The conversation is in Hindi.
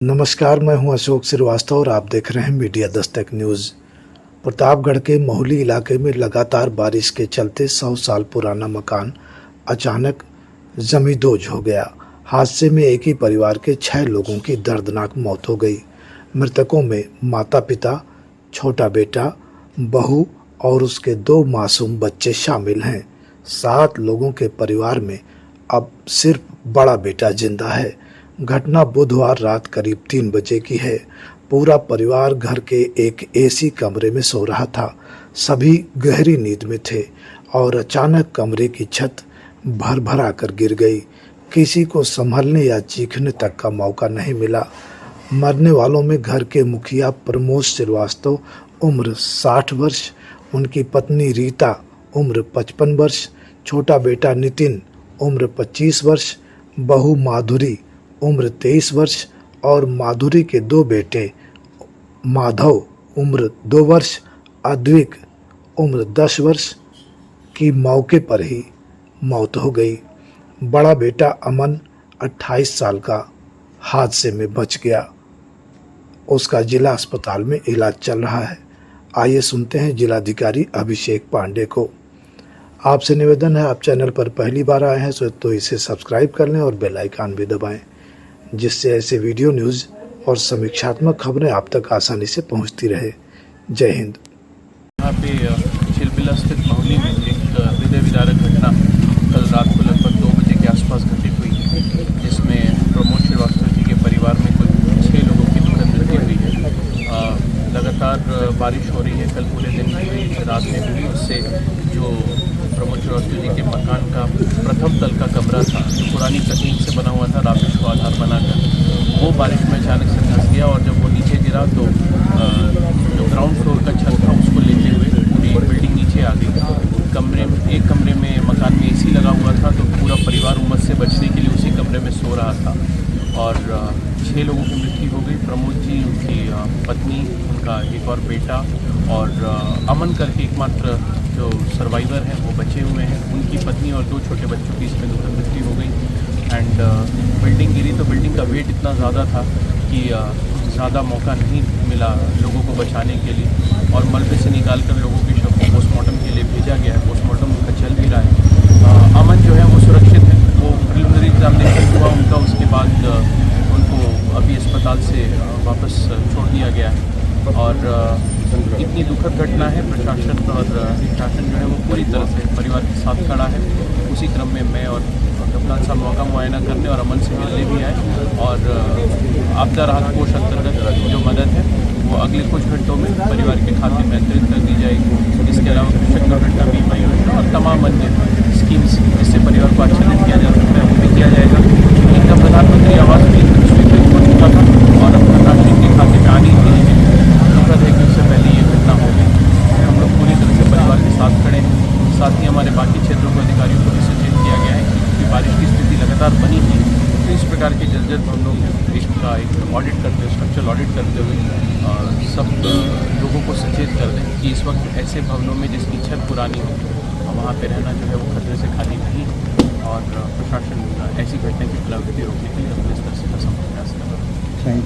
नमस्कार, मैं हूं अशोक श्रीवास्तव और आप देख रहे हैं मीडिया दस्तक न्यूज़। प्रतापगढ़ के मोहली इलाके में लगातार बारिश के चलते 100 साल पुराना मकान अचानक जमींदोज हो गया। हादसे में एक ही परिवार के 6 लोगों की दर्दनाक मौत हो गई। मृतकों में माता पिता, छोटा बेटा, बहू और उसके 2 मासूम बच्चे शामिल हैं। 7 लोगों के परिवार में अब सिर्फ बड़ा बेटा जिंदा है। घटना बुधवार रात करीब 3 बजे की है। पूरा परिवार घर के एक एसी कमरे में सो रहा था। सभी गहरी नींद में थे और अचानक कमरे की छत भर-भरा कर गिर गई। किसी को संभलने या चीखने तक का मौका नहीं मिला। मरने वालों में घर के मुखिया प्रमोद श्रीवास्तव उम्र 60 वर्ष, उनकी पत्नी रीता उम्र 55 वर्ष, छोटा बेटा नितिन उम्र 25 वर्ष, बहू माधुरी उम्र 23 वर्ष और माधुरी के 2 बेटे माधव उम्र 2 वर्ष, अद्विक उम्र 10 वर्ष की मौके पर ही मौत हो गई। बड़ा बेटा अमन 28 साल का हादसे में बच गया। उसका जिला अस्पताल में इलाज चल रहा है। आइए सुनते हैं जिलाधिकारी अभिषेक पांडे को। आपसे निवेदन है, आप चैनल पर पहली बार आए हैं तो इसे सब्सक्राइब कर लें और बेल आइकन भी दबाएं, जिससे ऐसे वीडियो न्यूज़ और समीक्षात्मक खबरें आप तक आसानी से पहुंचती रहे। जय हिंद। यहाँ पे चिलबिला स्थित मोहली में एक हृदय विदारक घटना कल रात को लगभग 2 बजे के आसपास घटित हुई है, जिसमें प्रमोद श्रीवास्तव जी के परिवार में कुल 6 लोगों की दुखद मृत्यु हुई है। लगातार बारिश हो रही है, कल पूरे दिन भी हुई, रात में भी हुई। उससे जो प्रमोद श्रीवास्तव जी के मकान का प्रथम तल का कमरा था, जो पुरानी तकनीक से बना हुआ था राकेश को आधार बनाकर, वो बारिश में अचानक से धंस गया और जब वो नीचे गिरा तो जो ग्राउंड फ्लोर का छत था उसको लेते हुए पूरी बिल्डिंग नीचे आ गई। एक कमरे में मकान में एसी लगा हुआ था, तो पूरा परिवार उमस से बचने के लिए उसी कमरे में सो रहा था और 6 लोगों की मृत्यु हो गई। प्रमोद जी, उनकी पत्नी, उनका एक और बेटा और अमन करके एकमात्र जो सर्वाइवर हैं वो बचे हुए हैं। उनकी पत्नी और 2 छोटे बच्चों की इसमें दुखद मृत्यु हो गई। एंड बिल्डिंग गिरी तो बिल्डिंग का वेट इतना ज़्यादा था कि ज़्यादा मौका नहीं मिला लोगों को बचाने के लिए और मलबे से निकाल कर लोगों के शव को पोस्टमार्टम के लिए भेजा गया है। पोस्टमार्टम उनका चल भी रहा है। अमन जो है वो सुरक्षित है, वो प्रिलिमिनरी एग्जामिनेशन हुआ उनका, उसके बाद उनको अभी अस्पताल से वापस छोड़ दिया गया है। और इतनी दुखद घटना है, प्रशासन और शासन जो है वो पूरी तरह से परिवार के साथ खड़ा है। उसी क्रम में मैं और कप्तान साहब मौका मुआयना करने और अमन से मिलने भी आए और आपदा राहत कोष अंतर्गत जो मदद है वो अगले कुछ घंटों में परिवार के खाते में अंतरित कर दी जाएगी। इसके अलावा कृषक दुर्घटना बीमा योजना और तमाम अन्य स्कीम्स जिससे परिवार को आच्छादित किया जा सकता है वो भी किया जाएगा। इनका प्रधानमंत्री आवास भी स्वीकृत हो चुका था और अब धनराशि के खाते में आनी थी, लेकिन दुखद है कि उससे पहले ये घटना हो गई। हम लोग पूरी तरह से परिवार के साथ खड़े हैं। साथ ही हमारे बाकी क्षेत्रों के अधिकारियों को भी सचेत किया गया है कि बारिश की स्थिति लगातार बनी हुई है, तो इस प्रकार के जर्जर भवनों में इसका एक ऑडिट करते हुए, स्ट्रक्चरल ऑडिट करते हुए सब लोगों को सचेत कर दें कि इस वक्त ऐसे भवनों में जिसकी छत पुरानी हो वहाँ पे रहना जो है वो खतरे से खाली नहीं, और प्रशासन ऐसी घटना की पुनरावृत्ति रोकने के लिए अपने स्तर से हर संभव प्रयास करें।